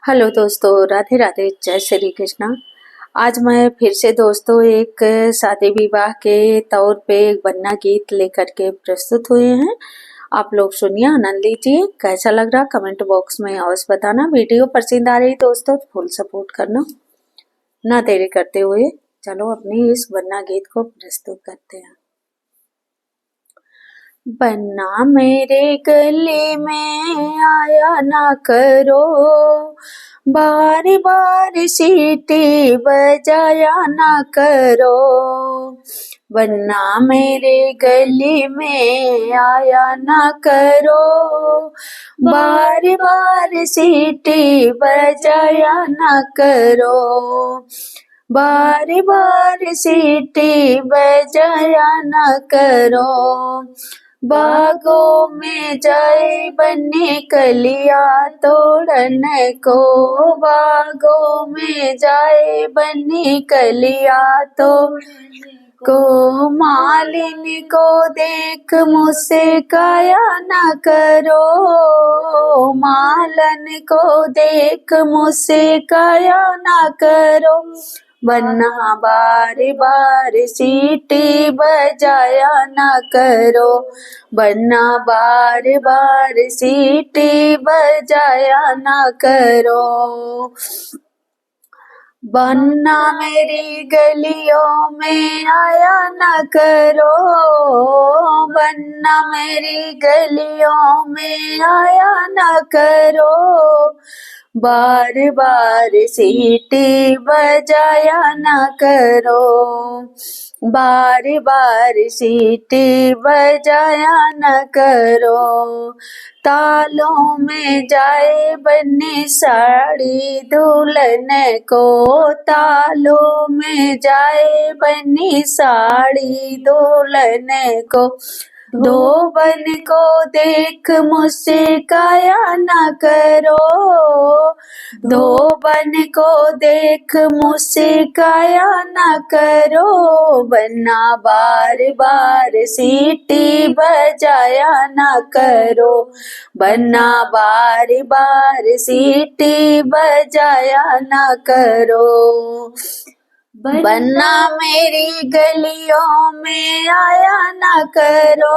Hello दोस्तों, राधे राधे, जय श्री कृष्णा। आज मैं फिर से दोस्तों एक शादी विवाह के तौर पे एक बन्ना गीत लेकर के प्रस्तुत हुए हैं। आप लोग सुनिए, आनंद लीजिए। कैसा लग रहा कमेंट बॉक्स में अवश्य बताना। वीडियो पसंद आ रही दोस्तों फुल सपोर्ट करना। ना देरी करते हुए चलो अपनी इस बन्ना गीत को प्रस्तुत करते हैं। बन्ना मेरे गले में आया ना करो, बार बार सीटी बजाया ना करो। बन्ना मेरे गले में आया ना करो, बार बार सीटी बजाया ना करो। बार बार सीटी बजाया ना करो। बागों में जाए बन्नी कलिया तोड़न को, बागों में जाए बन्नी कलिया तोड़न को। मालिन को देख मुझसे काया न करो, मालन को देख मुझसे काया न करो। बन्ना बार बार सीटी बजाया ना करो, बन्ना बार बार सीटी बजाया ना करो। बन्ना मेरी गलियों में आया ना करो, बन्ना मेरी गलियों में आया ना करो। बार बार सीटी बजाया ना करो, बार बार सीटी बजाया न करो। तालों में जाए बन्नी साड़ी दुल्हन को, तालों में जाए बन्नी साड़ी दुल्हन को। धोबन को देख मुझसे काया ना करो, धोबन को देख मुझसे काया ना करो। बन्ना बार बार सीटी बजाया ना करो, बन्ना बार बार सीटी बजाया ना करो। बन्ना मेरी गलियों में आया ना करो,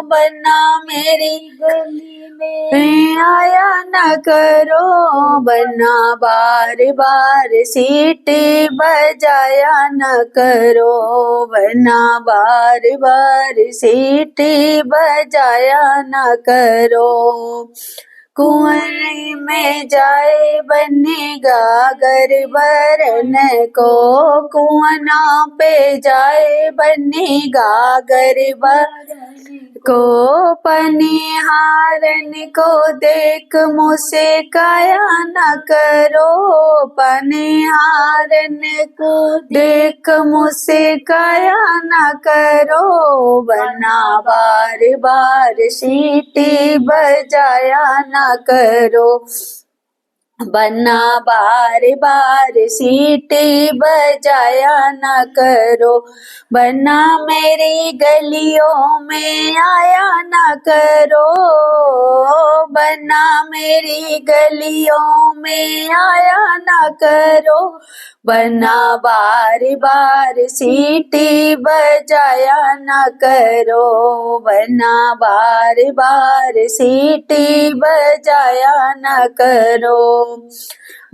बन्ना मेरी गली में आया ना करो। बन्ना बार बार सीटी बजाया ना करो, बन्ना बार बार सीटी बजाया ना करो। कुंवर में जाए बन्नी गागर भरन को, कुआना पे जाए बन्नी गागर भरन को। पनिहारन को देख मुझसे काया न करो, पनिहारन को देख मुझसे काया न करो। बन्ना बार बार सीटी बजाया न करो, बन्ना बार बार सीटी बजाया न करो। बन्ना मेरी गलियों में आया न करो, बन्ना मेरी गलियों में आया न करो। बन्ना बार बार सीटी बजाया न करो, बन्ना बार बार सीटी बजाया न करो।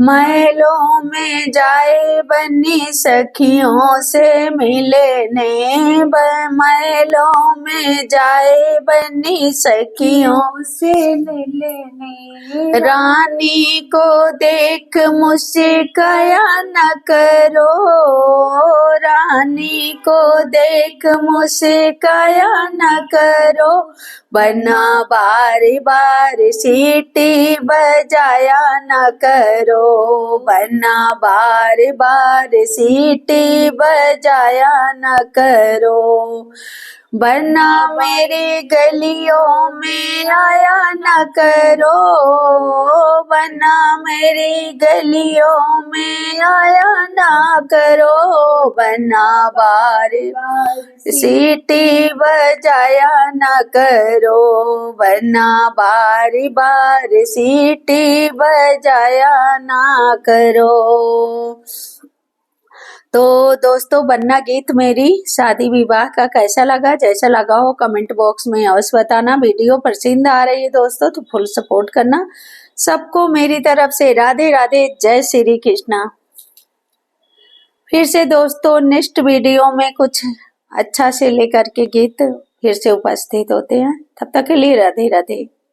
महलों में जाए बन्नी सखियों से मिलने, महलों में जाए बन्नी सखियों से मिलने। रानी को देख मुझसे काया न करो, रानी को देख मुझसे काया न करो। बन्ना बार बार सीटी बजाया न करो, बन्ना बार बार सीटी बजाया न करो। बन्ना मेरी गलियों में आया न करो, बन्ना मेरी गलियों में आया ना करो, बन्ना बार बार सीटी बजाया ना करो, बन्ना बार बार सीटी बजाया ना करो। तो दोस्तों, बन्ना गीत मेरी शादी विवाह का कैसा लगा? जैसा लगा हो कमेंट बॉक्स में अवश्य बताना। वीडियो पसंद आ रही है दोस्तों तो फुल सपोर्ट करना। सबको मेरी तरफ से राधे राधे, जय श्री कृष्णा। फिर से दोस्तों नेक्स्ट वीडियो में कुछ अच्छा से लेकर के गीत फिर से उपस्थित होते हैं। तब तक के लिए राधे राधे।